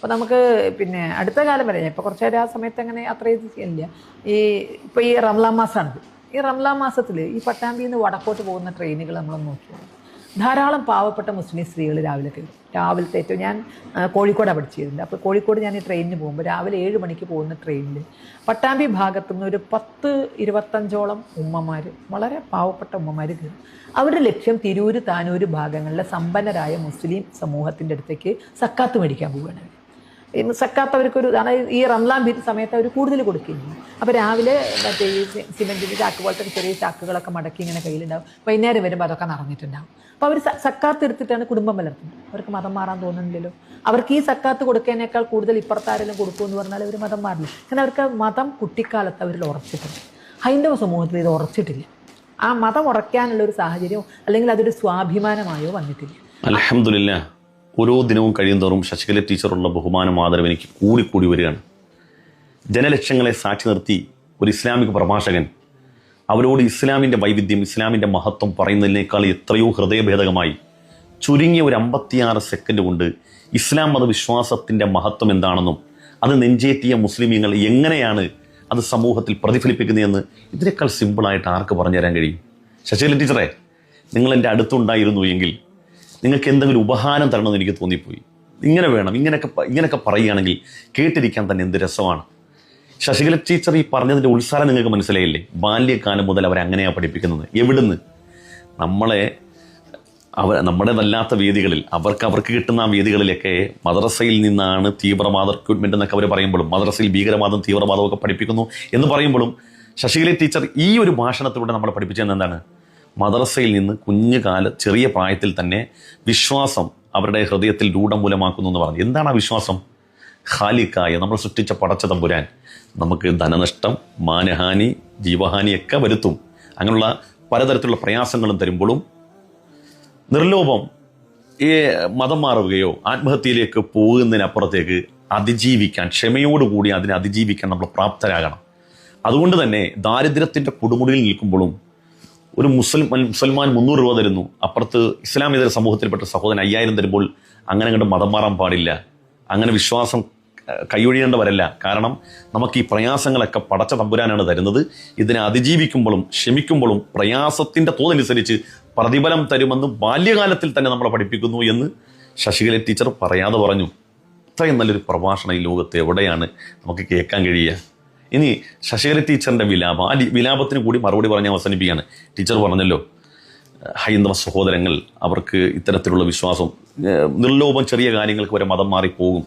അപ്പോൾ നമുക്ക് പിന്നെ അടുത്ത കാലം വരെ ഇപ്പോൾ കുറച്ച് നേരം ആ സമയത്ത് അങ്ങനെ അത്ര ഇല്ല. ഇപ്പോൾ ഈ റംലാൻ മാസമാണിത്. ഈ റംലാൻ മാസത്തിൽ ഈ പട്ടാമ്പിയിൽ നിന്ന് വടക്കോട്ട് പോകുന്ന ട്രെയിനുകൾ നമ്മൾ നോക്കിയാൽ ധാരാളം പാവപ്പെട്ട മുസ്ലിം സ്ത്രീകൾ രാവിലെ കയറും. രാവിലത്തെ ഏറ്റവും ഞാൻ കോഴിക്കോടാണ് പഠിച്ചിരുന്നത്. അപ്പോൾ കോഴിക്കോട് ഞാൻ ഈ ട്രെയിനിന് പോകുമ്പോൾ രാവിലെ 7 മണിക്ക് പോകുന്ന ട്രെയിനിൽ പട്ടാമ്പി ഭാഗത്തുനിന്ന് ഒരു 10-25ഓളം ഉമ്മമാർ, വളരെ പാവപ്പെട്ട ഉമ്മമാർ കയറും. അവരുടെ ലക്ഷ്യം തിരൂർ, താനൂർ ഭാഗങ്ങളിലെ സമ്പന്നരായ മുസ്ലിം സമൂഹത്തിൻ്റെ അടുത്തേക്ക് സക്കാത്ത് മേടിക്കാൻ പോവുകയാണ്. സക്കാത്ത് അവർക്കൊരു ഈ റംലാൻ സമയത്ത് അവർ കൂടുതൽ കൊടുക്കുകയും. അപ്പോൾ രാവിലെ മറ്റേ ഈ സിമെൻറ്റിൻ്റെ ചാക്ക് പോലത്തെ ചെറിയ ചാക്കുകളൊക്കെ മടക്കി ഇങ്ങനെ കയ്യിലുണ്ടാവും. വൈകുന്നേരം വരുമ്പോൾ അതൊക്കെ നിറഞ്ഞിട്ടുണ്ടാവും. അപ്പോൾ അവർ സക്കാത്ത് എടുത്തിട്ടാണ് കുടുംബം വളർത്തുന്നത്. അവർക്ക് മതം മാറാൻ തോന്നുന്നില്ലല്ലോ. അവർക്ക് ഈ സക്കാത്ത് കൊടുക്കുന്നതിനേക്കാൾ കൂടുതൽ ഇപ്പുറത്താരെല്ലാം കൊടുക്കുമെന്ന് പറഞ്ഞാൽ അവർ മതം മാറില്ല. കാരണം അവർക്ക് മതം കുട്ടിക്കാലത്ത് അവരിൽ ഉറച്ചിട്ടുണ്ട്. ഹൈന്ദവ സമൂഹത്തിൽ ഇത് ഉറച്ചിട്ടില്ല. ആ മതം ഉറയ്ക്കാനുള്ളൊരു സാഹചര്യമോ അല്ലെങ്കിൽ അതൊരു സ്വാഭിമാനമായോ വന്നിട്ടില്ല. അൽഹംദുലില്ലാഹ്. ഓരോ ദിനവും കഴിയുന്തോറും ശശികല ടീച്ചറുള്ള ബഹുമാനം, ആദരവ് എനിക്ക് കൂടിക്കൂടി വരികയാണ്. ജനലക്ഷങ്ങളെ സാക്ഷി നിർത്തി ഒരു ഇസ്ലാമിക പ്രഭാഷകൻ അവരോട് ഇസ്ലാമിൻ്റെ വൈവിധ്യം, ഇസ്ലാമിൻ്റെ മഹത്വം പറയുന്നതിനേക്കാൾ എത്രയോ ഹൃദയഭേദകമായി ചുരുങ്ങിയ ഒരു 56 സെക്കൻഡ് കൊണ്ട് ഇസ്ലാം മതവിശ്വാസത്തിൻ്റെ മഹത്വം എന്താണെന്നും അത് നെഞ്ചേറ്റിയ മുസ്ലിമീങ്ങൾ എങ്ങനെയാണ് അത് സമൂഹത്തിൽ പ്രതിഫലിപ്പിക്കുന്നതെന്ന് ഇതിനേക്കാൾ സിമ്പിളായിട്ട് ആർക്ക് പറഞ്ഞു തരാൻ കഴിയും? ശശികല ടീച്ചറെ, നിങ്ങൾ എൻ്റെ അടുത്തുണ്ടായിരുന്നു എങ്കിൽ നിങ്ങൾക്ക് എന്തെങ്കിലും ഉപഹാരം തരണമെന്ന് എനിക്ക് തോന്നിപ്പോയി. ഇങ്ങനെ വേണം, ഇങ്ങനെയൊക്കെ പറയുകയാണെങ്കിൽ കേട്ടിരിക്കാൻ തന്നെ എന്ത് രസമാണ്. ശശികല ടീച്ചർ ഈ പറഞ്ഞതിൻ്റെ ഉത്സാഹം നിങ്ങൾക്ക് മനസ്സിലായില്ലേ? ബാല്യകാലം മുതൽ അവരങ്ങനെയാണ് പഠിപ്പിക്കുന്നത്. എവിടുന്ന്? നമ്മുടേതല്ലാത്ത വേദികളിൽ അവർക്ക് കിട്ടുന്ന ആ വേദികളിലൊക്കെ മദ്രസയിൽ നിന്നാണ് തീവ്രവാദ റിക്രൂട്ട്മെന്റ് എന്നൊക്കെ അവർ പറയുമ്പോഴും, മദ്രസയിൽ ഭീകരവാദം, തീവ്രവാദവും ഒക്കെ പഠിപ്പിക്കുന്നു എന്ന് പറയുമ്പോഴും ശശികല ടീച്ചർ ഈ ഒരു ഭാഷണത്തിലൂടെ നമ്മളെ പഠിപ്പിച്ചത് എന്താണ്? മദ്രസയിൽ നിന്ന് ചെറിയ പ്രായത്തിൽ തന്നെ വിശ്വാസം അവരുടെ ഹൃദയത്തിൽ രൂഢമൂലമാക്കുന്നു എന്ന് പറഞ്ഞു. എന്താണ് ആ വിശ്വാസം? ഖാലിക്കായ, നമ്മൾ സൃഷ്ടിച്ച പടച്ച തമ്പുരാൻ നമുക്ക് ധനനഷ്ടം, മാനഹാനി, ജീവഹാനിയൊക്കെ വരുത്തും. അങ്ങനെയുള്ള പലതരത്തിലുള്ള പ്രയാസങ്ങളും തരുമ്പോഴും നിർലോഭം മതം മാറുകയോ ആത്മഹത്യയിലേക്ക് പോകുന്നതിനപ്പുറത്തേക്ക് അതിജീവിക്കാൻ, ക്ഷമയോടുകൂടി അതിനെ അതിജീവിക്കാൻ നമ്മൾ പ്രാപ്തരാകണം. അതുകൊണ്ട് തന്നെ ദാരിദ്ര്യത്തിൻ്റെ കൊടുമുടിയിൽ നിൽക്കുമ്പോഴും ഒരു മുസൽമാൻ 300 രൂപ തരുന്നു, അപ്പുറത്ത് ഇസ്ലാമിതര സമൂഹത്തിൽപ്പെട്ട സഹോദരൻ 5000 തരുമ്പോൾ അങ്ങനെ അങ്ങോട്ട് മതം മാറാൻ പാടില്ല. അങ്ങനെ വിശ്വാസം കൈയൊഴിയേണ്ടവരല്ല. കാരണം നമുക്ക് ഈ പ്രയാസങ്ങളൊക്കെ പടച്ച തമ്പുരാനാണ് തരുന്നത്. ഇതിനെ അതിജീവിക്കുമ്പോഴും ക്ഷമിക്കുമ്പോഴും പ്രയാസത്തിൻ്റെ തോതനുസരിച്ച് പ്രതിഫലം തരുമെന്ന് ബാല്യകാലത്തിൽ തന്നെ നമ്മളെ പഠിപ്പിക്കുന്നു എന്ന് ശശികല ടീച്ചർ പറയാതെ പറഞ്ഞു. ഇത്രയും നല്ലൊരു പ്രഭാഷണം ഈ ലോകത്ത് എവിടെയാണ് നമുക്ക് കേൾക്കാൻ കഴിയുക? ഇനി ശശികല ടീച്ചറിൻ്റെ വിലാപം, ആ വിലാപത്തിന് കൂടി മറുപടി പറഞ്ഞ് അവസാനിപ്പിക്കുകയാണ്. ടീച്ചർ പറഞ്ഞല്ലോ, ഹൈന്ദവ സഹോദരങ്ങൾ അവർക്ക് ഇത്തരത്തിലുള്ള വിശ്വാസം, നിർലോഭം ചെറിയ കാര്യങ്ങൾക്ക് വരെ മതം മാറിപ്പോകും.